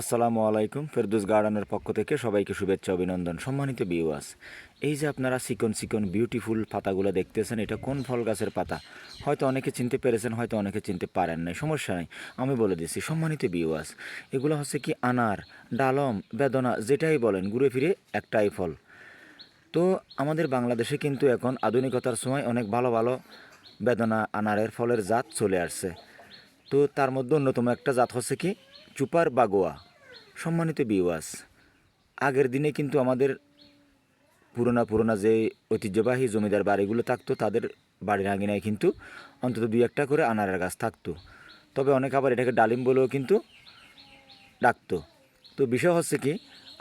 আসসালামু আলাইকুম। ফেরদৌস গার্ডেনের পক্ষ থেকে সবাইকে শুভেচ্ছা অভিনন্দন। সম্মানিত ভিউয়ার্স, এই যে আপনারা চিকন চিকন বিউটিফুল পাতাগুলো দেখতেছেন, এটা কোন ফল গাছের পাতা? হয়তো অনেকে চিনতে পেরেছেন, হয়তো অনেকে চিনতে পারেন নাই, সমস্যা নাই, আমি বলে দিচ্ছি। সম্মানিত ভিউয়ার্স, এগুলো হচ্ছে কি আনার, ডালম, বেদনা, যেটাই বলেন, ঘুরে ফিরে একটাই ফল। তো আমাদের বাংলাদেশে কিন্তু এখন আধুনিকতার সময় অনেক ভালো ভালো বেদনা আনারের ফলের জাত চলে আসছে। তো তার মধ্যে অন্যতম একটা জাত হচ্ছে কি চুপার বাগোয়া। সম্মানিত ভিউয়ার্স, আগের দিনে কিন্তু আমাদের পুরোনা যে ঐতিহ্যবাহী জমিদার বাড়িগুলো থাকতো, তাদের বাড়ির আঙিনায় কিন্তু অন্তত দুই একটা করে আনারের গাছ থাকতো। তবে অনেক আবার এটাকে ডালিম বলেও কিন্তু ডাকতো। তো বিষয় হচ্ছে কি,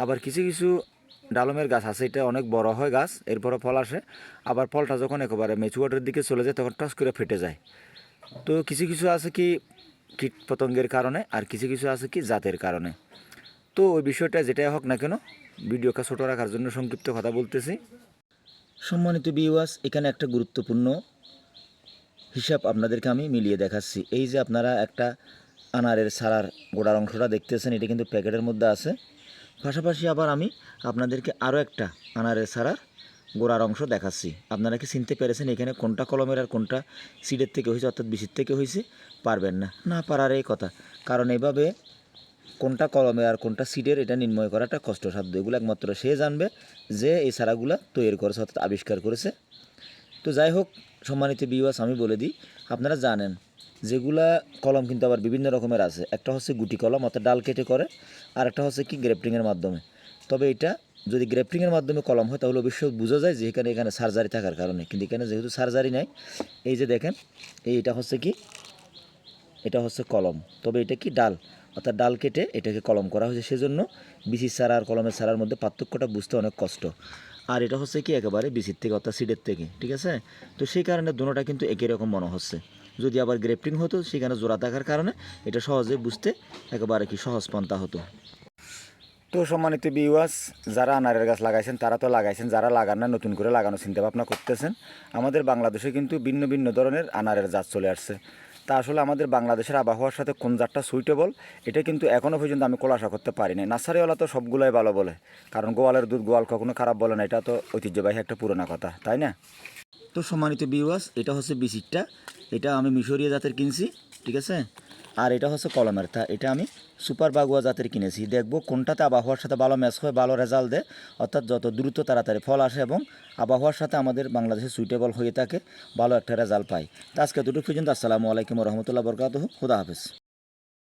আবার কিছু কিছু ডালমের গাছ আছে, এটা অনেক বড় হয় গাছ, এরপরে ফল আসে, আবার ফলটা যখন একেবারে মেচুয়াটের দিকে চলে যায় তখন টস করে ফেটে যায়। তো কিছু কিছু আছে কি কীট পতঙ্গের কারণে, আর কিছু কিছু আছে কি জাতের কারণে। তো ওই বিষয়টা যেটাই হোক না কেন, ভিডিওকে ছোটো রাখার জন্য সংক্ষিপ্ত কথা বলতেছি। সম্মানিত ভিউয়ার্স, এখানে একটা গুরুত্বপূর্ণ হিসাব আপনাদেরকে আমি মিলিয়ে দেখাচ্ছি। এই যে আপনারা একটা আনারের ছাড়ার গোড়ার অংশটা দেখতেছেন, এটা কিন্তু প্যাকেটের মধ্যে আছে। পাশাপাশি আবার আমি আপনাদেরকে আরও একটা আনারের ছাড়ার গোড়ার অংশ দেখাচ্ছি। আপনারা কি চিনতে পেরেছেন এখানে কোনটা কলমের আর কোনটা সিডের থেকে হয়েছে, অর্থাৎ বিচির থেকে হয়েছে? পারবেন না, না পারার এই কথা। কারণ এইভাবে কোনটা কলমের আর কোনটা সিডের এটা নির্ণয় করাটা কষ্টসাধ্য। এগুলো একমাত্র সে জানবে যে এই চারাগুলো তৈরি করেছে, অর্থাৎ আবিষ্কার করেছে। তো যাই হোক, সম্মানিত ভিউয়ার্স, আমি বলে দিই, আপনারা জানেন যেগুলা কলম কিন্তু আবার বিভিন্ন রকমের আছে। একটা হচ্ছে গুটি কলম, অর্থাৎ ডাল কেটে করে, আর একটা হচ্ছে কি গ্রেফটিংয়ের মাধ্যমে। তবে এটা যদি গ্রেফটিংয়ের মাধ্যমে কলম হয় তাহলে অবশ্যই বোঝা যায় যে এখানে সার্জারি থাকার কারণে। কিন্তু এখানে যেহেতু সার্জারি নাই, এই যে দেখেন, এটা হচ্ছে কি, এটা হচ্ছে কলম, তবে এটা কি ডাল, অর্থাৎ ডাল কেটে এটাকে কলম করা হয়েছে। সেজন্য বিচির চারা আর কলমের চারার মধ্যে পার্থক্যটা বুঝতে অনেক কষ্ট। আর এটা হচ্ছে কি একেবারে বিচির থেকে, অর্থাৎ সিডের থেকে, ঠিক আছে? তো সেই কারণে দুটোটা কিন্তু একই রকম মনে হচ্ছে। যদি আবার গ্রেফটিং হতো, সেখানে জোড়া থাকার কারণে এটা সহজে বুঝতে একেবারে কি সহজ পন্থা হতো। তো সম্মানিত ভিউয়ার্স, যারা আনারের গাছ লাগাইছেন তারা তো লাগাইছেন, যারা লাগান না নতুন করে লাগানো চিন্তা ভাবনা করতেছেন। আমাদের বাংলাদেশে কিন্তু ভিন্ন ভিন্ন ধরনের আনারের জাত চলে আসছে। তা আসলে আমাদের বাংলাদেশের আবহাওয়ার সাথে কোন জাতটা সুইটেবল, এটা কিন্তু এখনও পর্যন্ত আমি খোলাসা করতে পারি না। নার্সারিওয়ালা তো সবগুলোই ভালো বলে, কারণ গোয়ালের দুধ গোয়াল কখনো খারাপ বলে না, এটা তো ঐতিহ্যবাহী একটা পুরোনো কথা, তাই না? তো সম্মানিত ভিউয়ার্স, এটা হচ্ছে বিচিকটা, এটা আমি মিশরীয় জাতের কিনছি, ঠিক আছে? আর এটা হচ্ছে কলমের, তা এটা আমি সুপার বাগুয়া জাতের কিনেছি। দেখবো কোনটাতে আবহাওয়ার সাথে ভালো ম্যাচ হয়, ভালো রেজাল্ট দেয়, অর্থাৎ যত দ্রুত তাড়াতাড়ি ফল আসে এবং আবহাওয়ার সাথে আমাদের বাংলাদেশে সুইটেবল হয়ে থাকে, ভালো একটা রেজাল্ট পাই। তো আজকে দুটো পর্যন্ত। আসসালামু আলাইকুম রহমতুল্লাহ বরকাতুহু। খুদা হাফেজ।